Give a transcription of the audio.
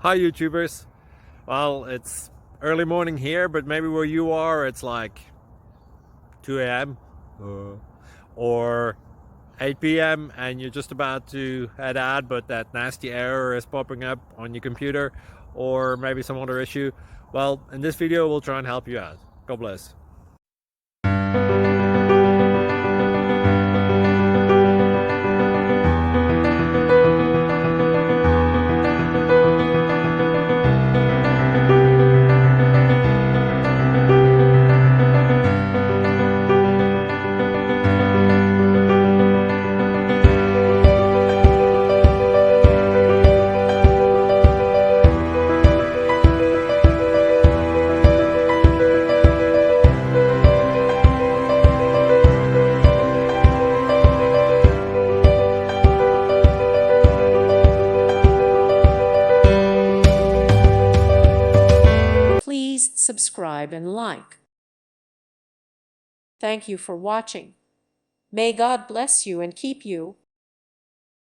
Hi YouTubers. Well, it's early morning here, but maybe where you are it's like 2 a.m. or 8 p.m. and you're just about to head out, but that nasty error is popping up on your computer, or maybe some other issue. Well, in this video we'll try and help you out. God bless. Please subscribe and like. Thank you for watching. May God bless you and keep you.